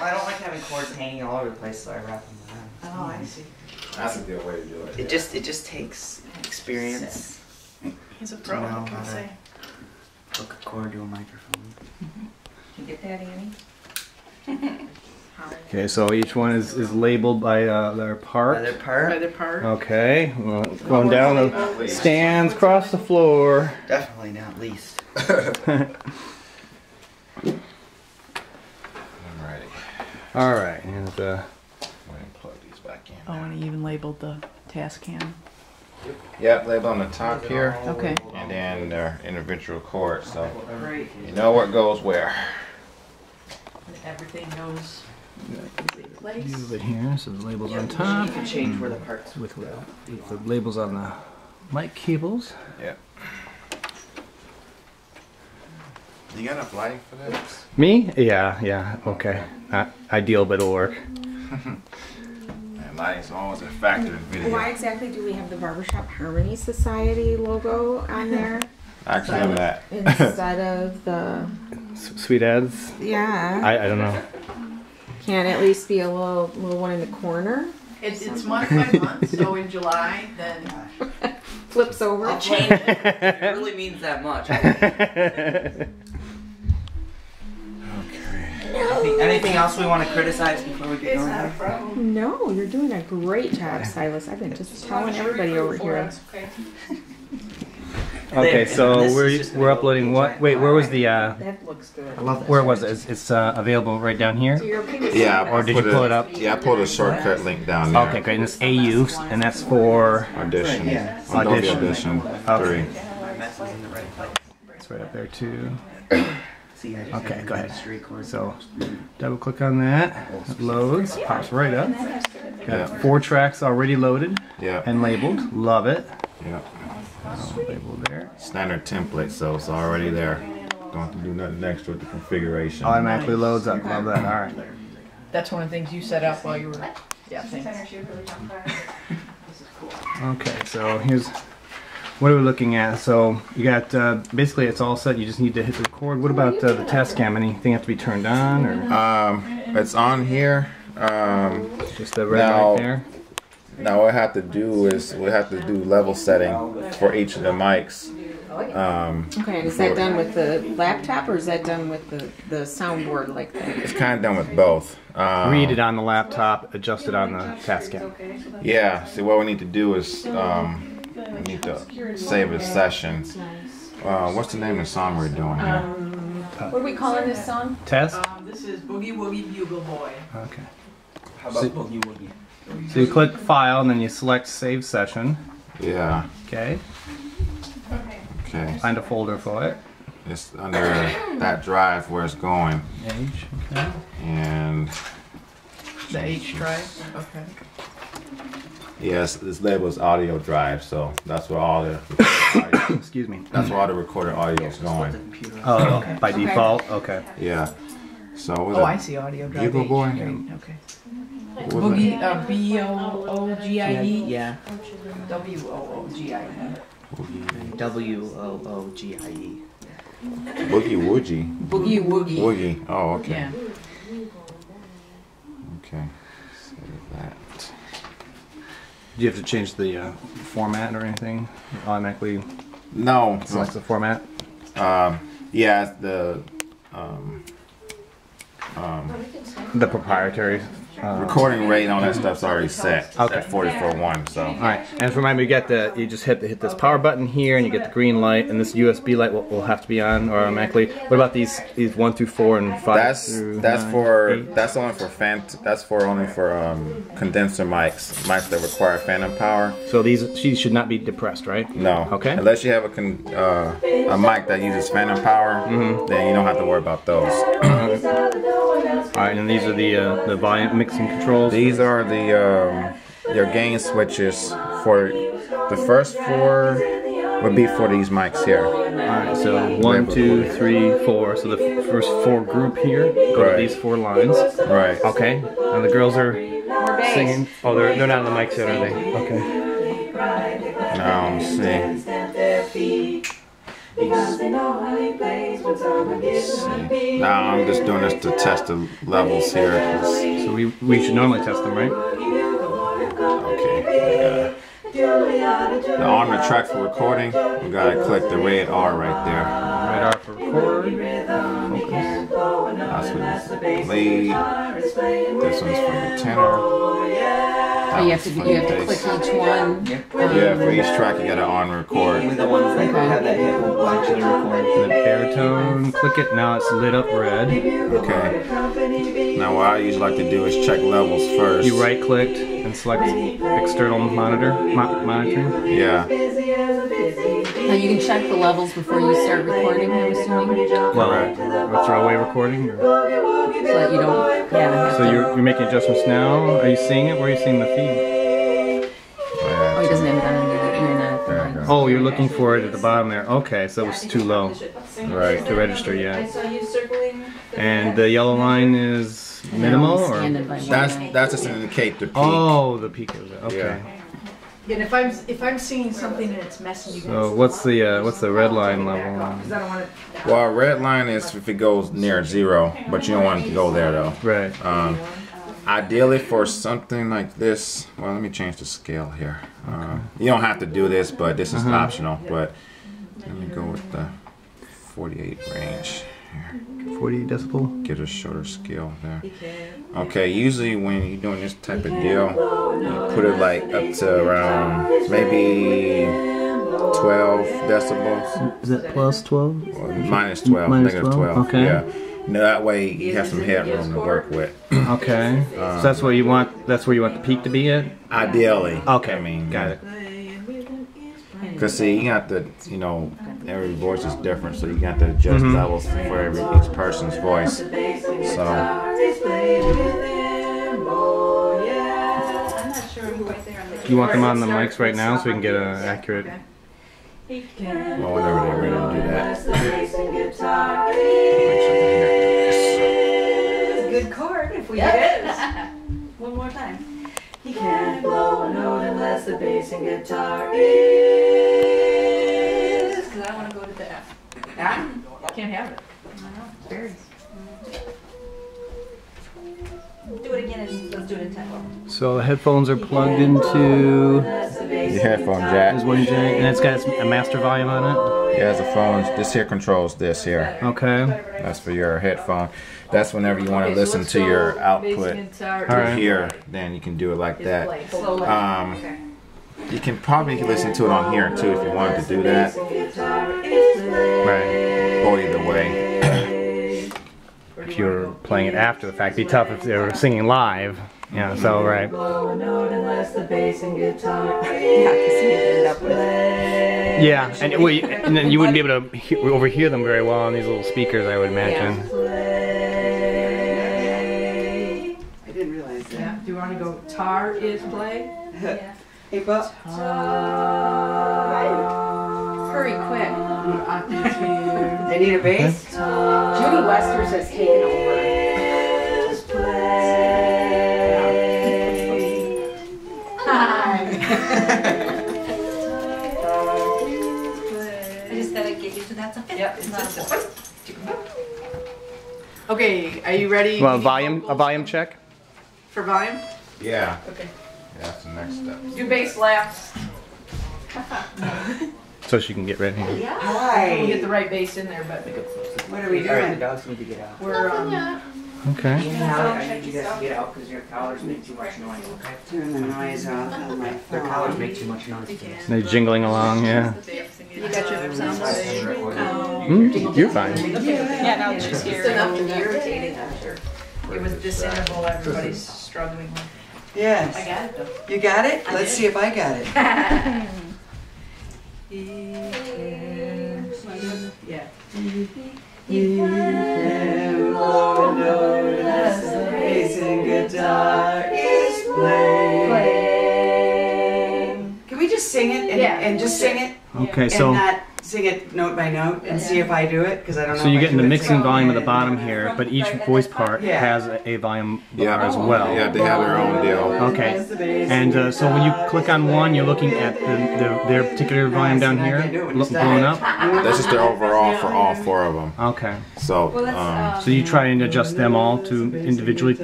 I don't like having cords hanging all over the place, so I wrap them around. Oh, I see. That's a good way to do it. It just takes experience. He's a pro, what can I say? Hook a cord to a microphone. Can you get that, Annie? Okay, so each one is labeled by their part. Other part. By their part. Okay, well, it's going down the stands across the floor. Definitely not least. Alrighty. All right, and Go ahead and plug these back in. Oh, and he even labeled the task cam. Yep, label on the top here, Okay. and then their individual cords, so Great. you know what goes where. Everything goes in place. move it here, so the labels on You top can change where the parts. with the labels on the mic cables. Yep. You got enough lighting for this? Me? Yeah, okay. Not ideal, but it'll work. Man, lighting's always a factor in video. Why exactly do we have the Barbershop Harmony Society logo on there Actually, I'm that. instead of the, Sweet ads? yeah, I don't know. can't at least be a little one in the corner? It's month by month, so in July, then Flips over. I'll change it. It really means that much. Anything else we want to criticize before we get it's going? not a Here? problem. No, you're doing a great job, Silas. I've been just telling everybody over here. Okay. Okay, so This is just gonna we're go uploading what? giant Wait, where was file, the? That looks good. Where was it? It's available right down here. So you're okay with Yeah, that? Or did you pull it up? Yeah, I pulled a shortcut link down there. Okay, great. And it's AU, and that's for. Audition. Yeah. Adobe Audition. Audition 3. Okay. Messes in the right place. It's right up there too. See, I just Okay, have go ahead. industry cords. So double click on that. It loads, pops right up. Yeah. Got 4 tracks already loaded Yeah. and labeled. Love it. Yeah. Label there. Standard template, so it's already there. Don't have to do nothing extra with the configuration. Automatically loads up. Love that. All right. That's one of the things you set up while you were. Yeah, thanks. Okay, so here's what are we looking at. So you got basically it's all set. You just need to hit the record. What about the test cam? Anything have to be turned on or It's on here. just the red now- right there? Now what I have to do is we have to do level setting for each of the mics. Okay, and is that done with the laptop or is that done with the soundboard like that? It's kind of done with both. Read it on the laptop, adjust it on the test cam. Yeah. See, what we need to do is we need to save as sessions. What's the name of the song we're doing here? What are we calling this song? Test? This is Boogie Woogie Bugle Boy. Okay. How about Boogie Woogie? So you click File and then you select Save Session. Yeah. Okay. Okay. Find a folder for it. It's under that drive where it's going, Age. Okay. and The H drive. Okay. yes, this label is audio drive, so that's where all the Excuse me. that's where all the recorded audio is Just let the going. computer. Oh, by default. Okay. Yeah. So was Oh, it I see audio drive. Bugle H. Boy? Great, okay. what was it? Boogie, B-O-O-G-I-E? Yeah. W-O-O-G-I-E. WOOGIE. Boogie Woogie. Boogie Woogie. Woogie. Oh, okay. Yeah. Okay. Save that. Do you have to change the format or anything? It automatically No. selects the format. Yeah, it's the The proprietary. recording rate and all that stuff's already set. It's Okay. at 44.1, so. All right, and remind me, you just hit this power button here, and you get the green light, and this USB light will have to be on or automatically. What about these 1 through 4 and 5 That's through that's 9, for 8? that's only for condenser mics that require phantom power. So she should not be depressed, right? No. Okay. Unless you have a mic that uses phantom power, then you don't have to worry about those. All right, and these are the volume mixing controls. These are the your gain switches for the first 4 would be for these mics here. All right, so 1, 2, 3, 4. So the first 4 group here go to Right. these 4 lines. Right. Okay, and the girls are More bass. singing. Oh, they're not on the mics yet, are they? Okay. Now let's see. Now I'm just doing this to test the levels here. 'Cause- So we should normally test them, right? Okay. The on the track for recording, we gotta click the red R right there. Red R for record. Focus. That's for the lead. This one's for the tenor. Oh, you have to click each one. Yeah, for each track you gotta on record. Only the ones that have that hit will actually record. And the baritone, click it. Now it's lit up red. Okay. Now what I usually like to do is check levels first. You right clicked and select external monitoring. Yeah. Now you can check the levels before you start recording, I'm assuming, Correct. Or throw away recording. Or... so that you don't. Yeah. So you're making adjustments now. Are you seeing it? Where are you seeing the feed? Oh, he doesn't have it on the internet. There you go. Oh, you're looking for it at the bottom there. Okay, so it's too low Right. to register yet. saw you circling. And the yellow line is minimal, or Standard by That's one. just to indicate the peak. oh, the peak is okay. Yeah. And if I'm seeing something and it's messing you guys. So what's the red line level? Because I don't want it. Well, red line is if it goes near 0, but you don't want it to go there though. Right. Ideally for something like this, well, let me change the scale here. You don't have to do this, but this is optional. But let me go with the 48 range here. 40 decibel. Get a shorter scale there. Okay, usually when you're doing this type of deal, you put it like up to around maybe 12 decibels. Is that plus 12? Or minus 12, Minus negative 12, 12. okay. Yeah. You know, that way you have some headroom to work with. Okay. So that's what you want. That's where you want the peak to be at. Ideally. Okay. I mean, Got it. Because see, you got to, you know, every voice is different, so you got to adjust levels for each person's voice. So. You want them on the mics right now so we can get an accurate. Well, whenever they're ready to do that. Make sure they hear this. Good chord if we get it. One more time. He can't blow a note unless the bass and guitar is. Because I want to go to the F. Can't have it. Do it again and let's do it in tempo. So the headphones are plugged into Your headphone jack. this one jack, and it's got a master volume on it. Yeah, the phone. This here controls this here. Okay. That's for your headphone. That's whenever you want to listen to your output Alright. here, then you can do it like that. Slowly. You can probably listen to it on here too if you wanted to do that. Right. Or either way. If you're playing it after the fact, it'd be tough if they were singing live. Yeah. So right. Yeah, and and then you wouldn't be able to overhear them very well on these little speakers, I would imagine. I didn't realize that. Yeah. Do you want to go tar is play? Hey, Bob. Hurry quick. Octaves here. I need a bass. Judy Westers has taken over. I just gotta get you to that. Yep, it's just Okay, are you ready? Well, a volume check. For volume? Yeah. Okay. Yeah, that's the next step. Do bass laughs. So she can get ready. We'll get Hi. the right bass in there, but What are we Alright, the doing? dogs need to get out. we're Okay. I need you guys to get out because your collars make too much noise, okay? Turn the noise off on my Their collars phone. make too much noise. They're jingling along. Yeah. You got your sound You're fine. Yeah, no, it's just It's enough to be irritating, I'm sure. It was this interval everybody's struggling with. Yes. I got it though. You got it? Let's see if I got it. Yeah. Blow note as the bass and guitar is playing. Can we just sing it and just sing it Okay. and So not sing it note by note and see if I do it? Because I don't know. So you're if I getting do the it mixing singing. volume at the bottom here, but each voice part Yeah. has a volume Yeah. bar as well. Yeah, they have their own deal. Okay. And so when you click on one, you're looking at their particular volume down here, blowing up. That's just their overall for all 4 of them. Okay. So, So you try and adjust them all to individually.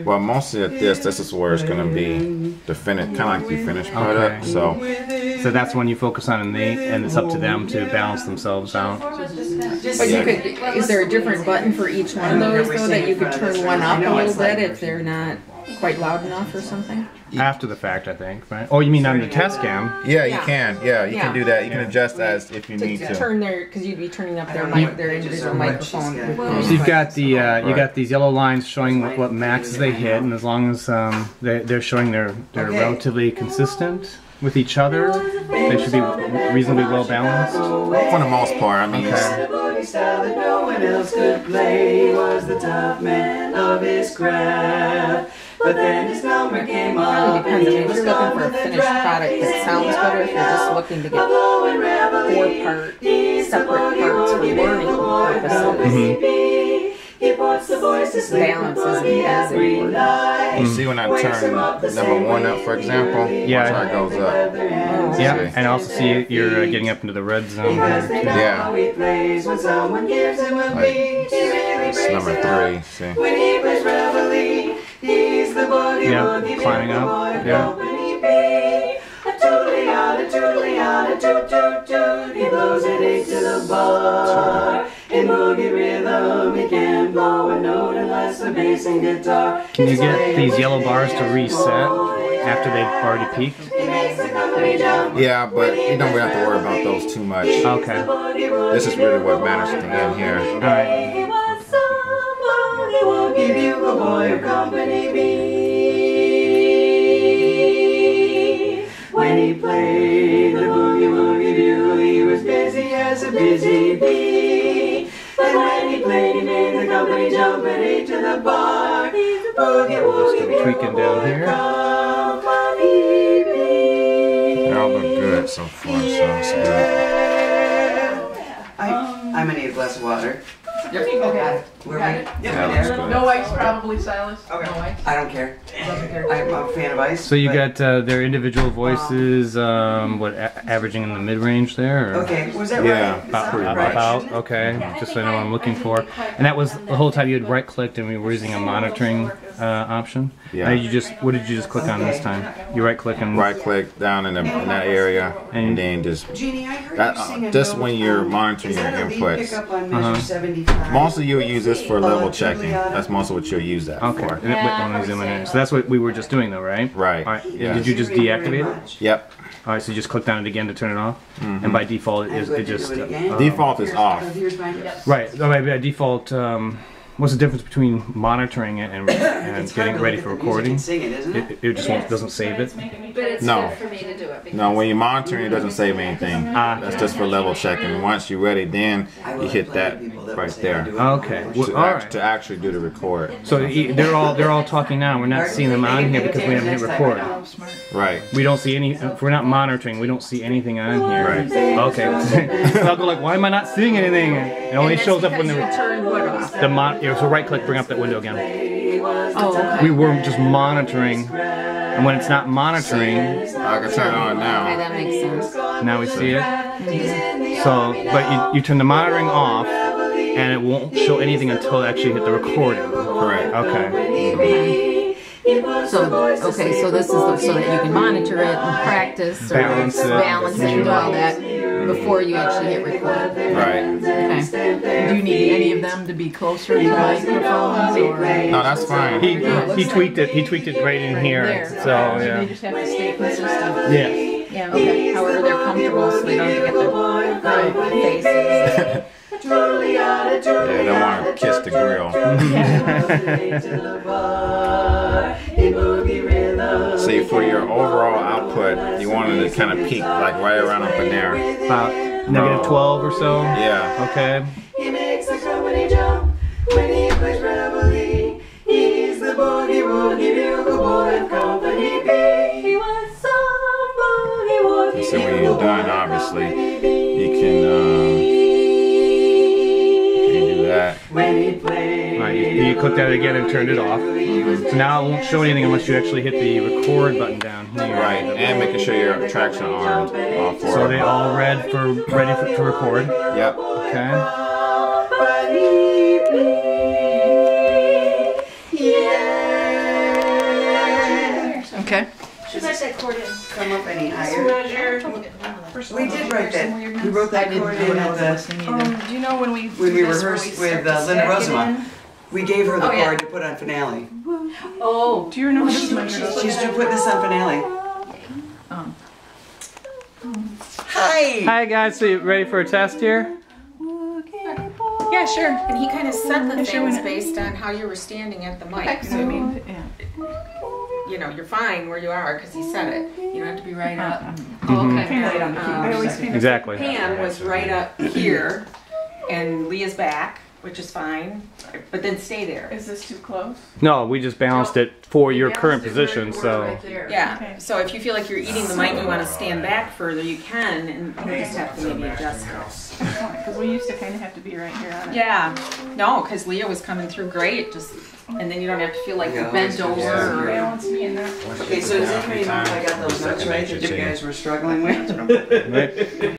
well, mostly at this is where it's going to be the finish, kind of like the finished product. Okay. So, So that's when you focus on, and it's up to them to balance themselves out. But you could, is there a different button for each one of those though, that you could turn one up a little bit if they're not quite loud enough or something? After the fact, I think, right? Oh, you mean on the test cam? yeah, you Yeah. can. Yeah, you Yeah. can do that. You can adjust as if you need To to. turn their, because you'd be turning up their mic, their individual microphone. So you've got the you got these yellow lines showing what maxes they hit, and as long as they're showing they're relatively consistent with each other, they should be reasonably well balanced. For the most part, I mean, Okay. The boogie style that no one else could play. He was the top man of his craft. But then his number came It really up and depends. I he mean, if was you're looking gone for a with the finished draft. product that sounds better, if you're just looking to get Blowing reveille. 4-part He's the separate boogie parts for woogie learning big boy purposes, company B. He puts the voice to sleep. balance with isn't boogie as every important. night. you see when I turn number 1 up, for example, Yeah. watch how it goes up. Yeah, See? and I also see you're getting up into the red zone Because here they too. know Yeah. how he plays when someone gives him a beat. He really It's breaks number it up. 3. See? When he plays reveille, he's the boogie Yeah, woogie climbing big up, boy yeah. company B. A tootly-otta, toot toot toot. He blows it 8 to the bar. In boogie rhythm, he can't blow a note unless the bass and guitar. Can you get these yellow bars to reset after they've already peaked? He makes the company jump. Yeah, but you don't really have to worry about those too much. Okay. This is really what matters at the end here. All right. He was somebody won't give you a boy of company B. When he played the boogie woogie bugle, he was busy as a busy bee. But when he played, he made the company jump and 8 to the bar. He's a boogie woogie Still bugle tweaking down here. company B. They all look good so far, so it's good. I'm gonna need a glass of water. Okay. We're Got ready. it. Yeah, looks good. No ice probably, Silas? Okay. No ice? I don't care. Doesn't care. I'm a fan of ice. So you but- got their individual voices, averaging in the mid-range there? Or? Okay, was that Yeah, right? About, Sounded right. about, okay, just so I know what I'm looking for. And that was the whole time you had right-clicked and we were using a monitoring option? Yeah. Now you just, what did you just click on this time? You right-click and... Right click down in that area, and then just. Jeannie, I heard That, you sing a just note. when you're monitoring Is your that a lead inputs. pickup on measure 75? Mostly you'll use this for level checking. That's mostly what you'll use that Okay, for. and wait, let me zoom in. So that's what we were just doing though, right? Right. All right, Yeah. did you just deactivate it? Yep. All right, so you just clicked on it again to turn it off? And by default, I'm it good to just... do it again. Default is off. Here's mine. Right, oh, by default, what's the difference between monitoring it and It's hard getting to ready look for at the music recording? and sing it, isn't it? It just doesn't save it? But it's No. good for me to do it. Because No, when you're monitoring, it doesn't save anything. Ah. That's just for level checking. Once you're ready, then I you will hit play that with people that right will say I there do it. Okay, well, to, all act- right. to actually do the record. So they're all talking now. We're not seeing them on here because we haven't hit record. Right. We don't see any. If we're not monitoring, we don't see anything on here. Right. Okay. So I'll go like, why am I not seeing anything? It only shows up when you the turn what off? yeah, so right click, bring up that window again. Oh, okay. We were just monitoring, and when it's not monitoring, I can turn it on Okay, now. that makes sense. now we see it. So, but you turn the monitoring off, and it won't show anything until it actually hit the recording. Correct. Okay. So, okay, so this is so that you can monitor it and practice or Balance it. balance it and do all that before you actually hit record. Right. Okay. Do you need any of them to be closer to microphones or? No, that's fine. He tweaked it. He tweaked it right in here. There. So They yeah. just have to stay consistent. Yes. Yeah, okay. However they're comfortable so they don't have to get their faces. Yeah, they want to kiss the grill. See, for your overall output, you want it to kind of peak, like right around up in there. About -12 or so. Yeah. Okay. He makes the company jump when he plays reveille. He's the boogie woogie bugle boy of company B. He was some boogie woogie So when you're done, obviously, you can again and turned it off. So now it won't show anything unless you actually hit the record button down here. Right, and making sure your tracks are armed. All four. So they all ready to record. Yep. Okay. Okay. Should I say chord in? Come up any higher. We did write that. We I wrote that didn't chord know in what I at was the, listening either. Do you know when we when we do this, where rehearsed start with to Linda stack it Rosamond. in? We gave her the Oh, yeah. chord to put on finale. Oh, Do you know She's doing this on finale. Oh. Hi! Hi guys, so you ready for a test here? Yeah, sure. And he kind of set the I sure things wanna- based on how you were standing at the mic. So I mean, you know, you're fine where you are because he said it. You don't have to be right up. Oh, okay. Right on the I always kind of Exactly. Pam was right up here, and Leah's back, which is fine, but then stay there. Is this too close? No, we just balanced it for your Yeah, current so we're- position, we're so. right there. Yeah, Okay. so if you feel like you're eating the mic and you want to stand back further, you can, and you just have to maybe adjust it. Because we used to kind of have to be right here on it. Yeah, no, because Leah was coming through great, just, and then you don't have to feel like you're bent over or. Balance me in there. Okay, so does anybody know if I got those notes right that you guys were struggling with? Right?